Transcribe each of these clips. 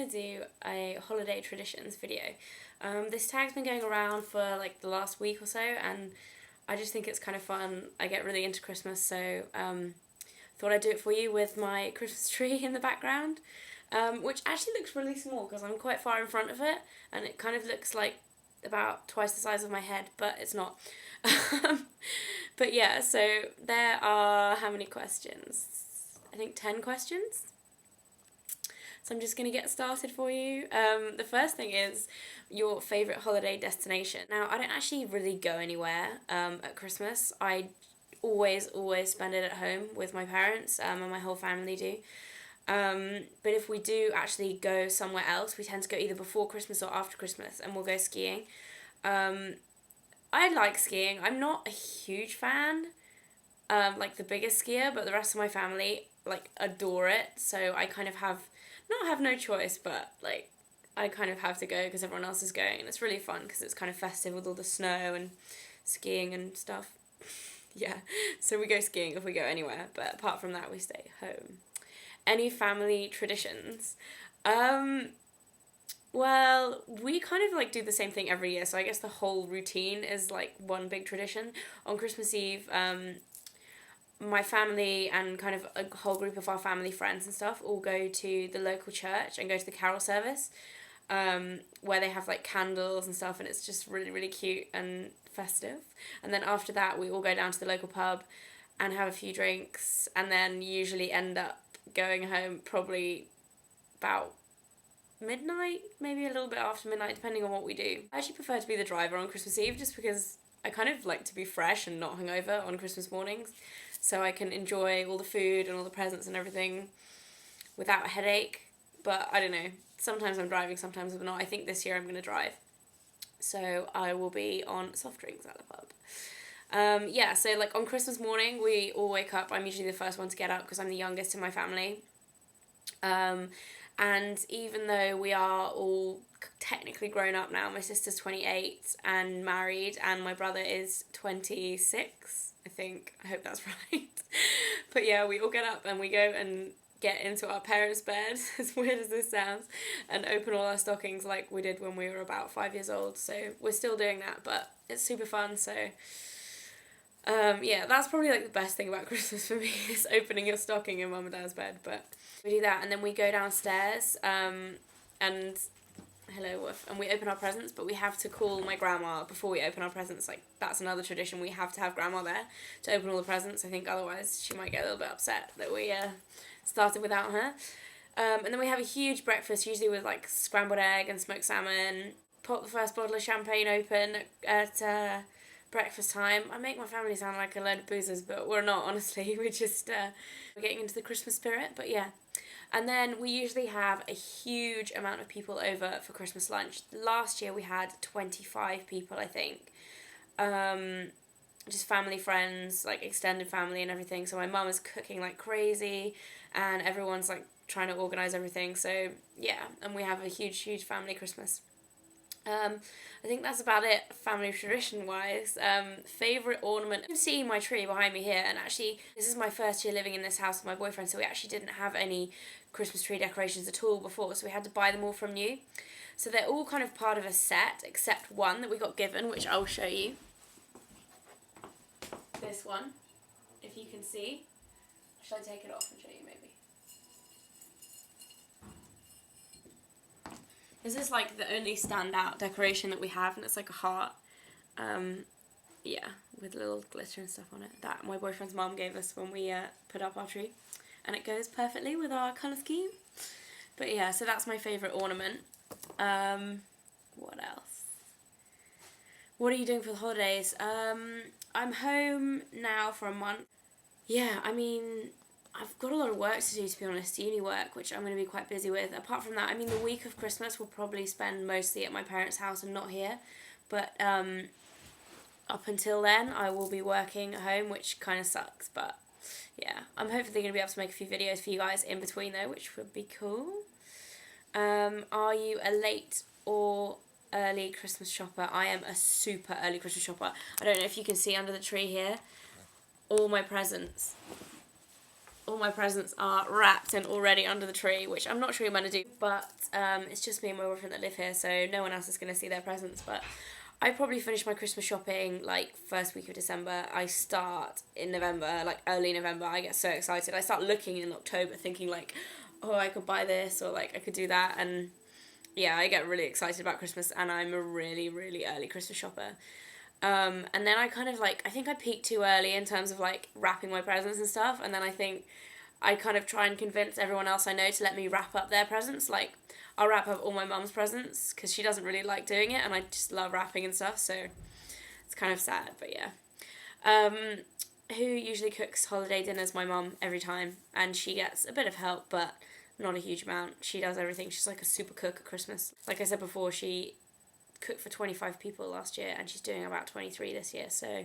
going to do a holiday traditions video. This tag's been going around for like the last week or so, and I just think it's kind of fun. I get really into Christmas, so thought I'd do it for you with my Christmas tree in the background, which actually looks really small because I'm quite far in front of it, and it kind of looks like about twice the size of my head, but it's not. But yeah, so there are how many questions? I think 10 questions. So I'm just going to get started for you. The first thing is your favourite holiday destination. Now, I don't actually really go anywhere at Christmas. I always spend it at home with my parents, and my whole family do. But if we do actually go somewhere else, we tend to go either before Christmas or after Christmas, and we'll go skiing. I like skiing. I'm not a huge fan, like the biggest skier, but the rest of my family like adore it. So I kind of have no choice, but like I kind of have to go because everyone else is going, and it's really fun because it's kind of festive with all the snow and skiing and stuff. Yeah, so we go skiing if we go anywhere, but apart from that, we stay home. Any family traditions? Well, we kind of like do the same thing every year, so I guess the whole routine is like one big tradition. On Christmas Eve, my family and kind of a whole group of our family friends and stuff all go to the local church and go to the carol service, where they have like candles and stuff, and it's just really, really cute and festive. And then after that, we all go down to the local pub and have a few drinks, and then usually end up going home probably about midnight, maybe a little bit after midnight, depending on what we do. I actually prefer to be the driver on Christmas Eve just because I kind of like to be fresh and not hungover on Christmas mornings, so I can enjoy all the food and all the presents and everything without a headache. But I don't know, sometimes I'm driving, sometimes I'm not. I think this year I'm going to drive, so I will be on soft drinks at the pub. Yeah, so like on Christmas morning we all wake up. I'm usually the first one to get up because I'm the youngest in my family. And even though we are all technically grown up now, my sister's 28 and married, and my brother is 26, I think. I hope that's right. But yeah, we all get up and we go and get into our parents' bed, as weird as this sounds, and open all our stockings like we did when we were about 5 years old. So we're still doing that, but it's super fun. So yeah, that's probably like the best thing about Christmas for me, is opening your stocking in mum and dad's bed. But we do that, and then we go downstairs, and hello Wolf, and we open our presents, but we have to call my grandma before we open our presents. Like, that's another tradition, we have to have grandma there to open all the presents. I think otherwise she might get a little bit upset that we started without her. And then we have a huge breakfast, usually with like scrambled egg and smoked salmon. Pop the first bottle of champagne open at breakfast time. I make my family sound like a load of boozers, but we're not, honestly. We're just we're getting into the Christmas spirit. But yeah, and then we usually have a huge amount of people over for Christmas lunch. Last year we had 25 people, I think. Just family, friends, like extended family and everything. So my mum is cooking like crazy, and everyone's like trying to organise everything. So yeah, and we have a huge family Christmas. I think that's about it, family tradition wise. Favourite ornament. You can see my tree behind me here, and actually this is my first year living in this house with my boyfriend, so we actually didn't have any Christmas tree decorations at all before, so we had to buy them all from new. So they're all kind of part of a set, except one that we got given, which I'll show you. This one, if you can see. Shall I take it off and show you maybe? This is like the only standout decoration that we have, and it's like a heart. Yeah, with little glitter and stuff on it. That my boyfriend's mum gave us when we put up our tree, and it goes perfectly with our colour scheme. But yeah, so that's my favourite ornament. What else? What are you doing for the holidays? I'm home now for a month. Yeah, I mean, I've got a lot of work to do, to be honest, uni work, which I'm going to be quite busy with. Apart from that, I mean, the week of Christmas we'll probably spend mostly at my parents' house and not here. But up until then, I will be working at home, which kind of sucks. But yeah, I'm hopefully going to be able to make a few videos for you guys in between though, which would be cool. Are you a late or early Christmas shopper? I am a super early Christmas shopper. I don't know if you can see under the tree here all my presents. all my presents are wrapped and already under the tree, which I'm not sure I'm going to do, but it's just me and my boyfriend that live here, so no one else is going to see their presents. But I probably finish my Christmas shopping like first week of December. I start in November, like early November. I get so excited. I start looking in October thinking like, oh, I could buy this, or like I could do that. And yeah, I get really excited about Christmas, and I'm a really, really early Christmas shopper. And then I kind of like, I think I peaked too early in terms of like wrapping my presents and stuff, and then I think I kind of try and convince everyone else I know to let me wrap up their presents. Like, I'll wrap up all my mum's presents because she doesn't really like doing it, and I just love wrapping and stuff, so it's kind of sad, but yeah. Who usually cooks holiday dinners? My mum, every time, and she gets a bit of help, but not a huge amount. She does everything. She's like a super cook at Christmas. Like I said before, she cooked for 25 people last year, and she's doing about 23 this year, so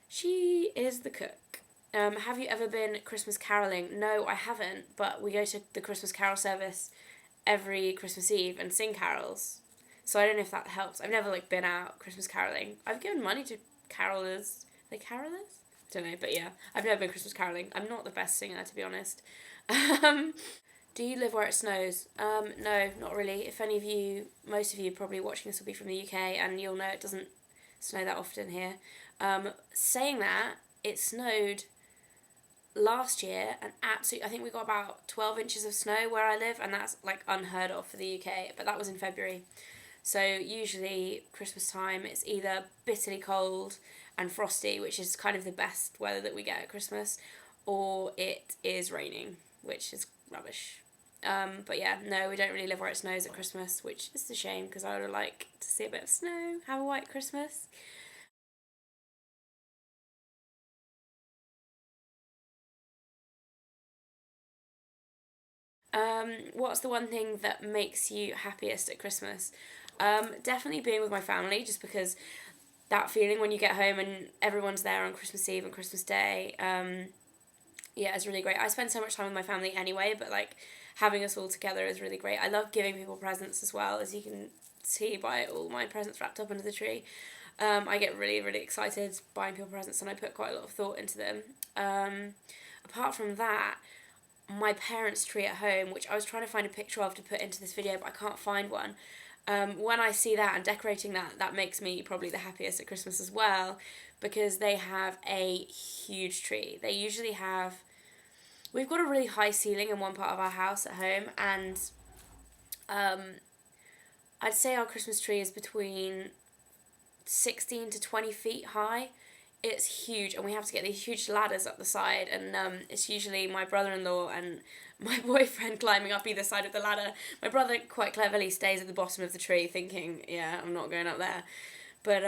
she is the cook. Have you ever been Christmas caroling? No, I haven't, but we go to the Christmas carol service every Christmas Eve and sing carols, so I don't know if that helps. I've never like been out Christmas caroling. I've given money to carolers. Are they carolers? Don't know, but yeah, I've never been Christmas caroling. I'm not the best singer, to be honest. Do you live where it snows? No, not really. If any of you, most of you probably watching this will be from the UK, and you'll know it doesn't snow that often here. Saying that, it snowed last year, and absolutely, I think we got about 12 inches of snow where I live, and that's like unheard of for the UK, but that was in February. So usually Christmas time, it's either bitterly cold and frosty, which is kind of the best weather that we get at Christmas, or it is raining, which is rubbish. But yeah, no, we don't really live where it snows at Christmas, which is a shame because I would like to see a bit of snow, have a white Christmas. What's the one thing that makes you happiest at Christmas? Definitely being with my family, just because that feeling when you get home and everyone's there on Christmas Eve and Christmas Day, yeah, it's really great. I spend so much time with my family anyway, but like having us all together is really great. I love giving people presents as well, as you can see by all my presents wrapped up under the tree. I get really, really excited buying people presents, and I put quite a lot of thought into them. Apart from that, my parents' tree at home, which I was trying to find a picture of to put into this video, but I can't find one. When I see that and decorating that, that makes me probably the happiest at Christmas as well, because they have a huge tree. They usually have, we've got a really high ceiling in one part of our house at home, and I'd say our Christmas tree is between 16 to 20 feet high. It's huge, and we have to get these huge ladders up the side, and it's usually my brother-in-law and my boyfriend climbing up either side of the ladder. My brother quite cleverly stays at the bottom of the tree thinking, yeah, I'm not going up there. But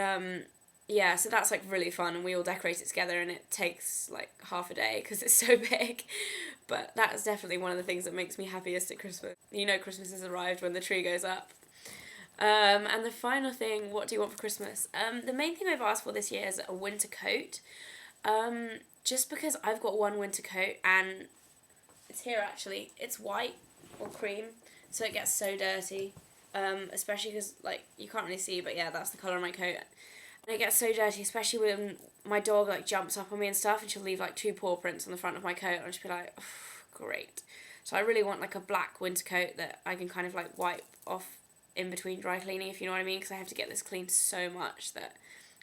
yeah, so that's like really fun, and we all decorate it together, and it takes like half a day because it's so big. But that's definitely one of the things that makes me happiest at Christmas. You know Christmas has arrived when the tree goes up. And the final thing, what do you want for Christmas? The main thing I've asked for this year is a winter coat. Just because I've got one winter coat, and it's here actually. It's white or cream, so it gets so dirty. Especially because, like, you can't really see, but yeah, that's the colour of my coat. And it gets so dirty, especially when my dog, like, jumps up on me and stuff, and she'll leave, like, 2 paw prints on the front of my coat, and I'll just be like, oh, great. So I really want, like, a black winter coat that I can kind of, like, wipe off in between dry cleaning, if you know what I mean, because I have to get this cleaned so much that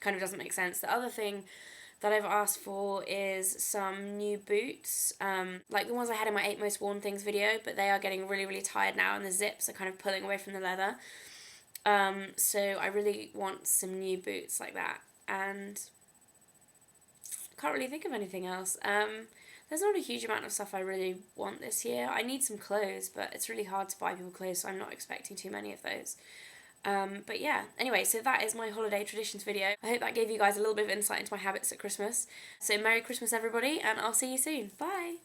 kind of doesn't make sense. The other thing that I've asked for is some new boots, like the ones I had in my 8 most worn things video, but they are getting really, really tired now, and the zips are kind of pulling away from the leather. So I really want some new boots like that, and I can't really think of anything else. There's not a huge amount of stuff I really want this year. I need some clothes, but it's really hard to buy people clothes, so I'm not expecting too many of those. But yeah, anyway, so that is my holiday traditions video. I hope that gave you guys a little bit of insight into my habits at Christmas. So Merry Christmas, everybody, and I'll see you soon. Bye!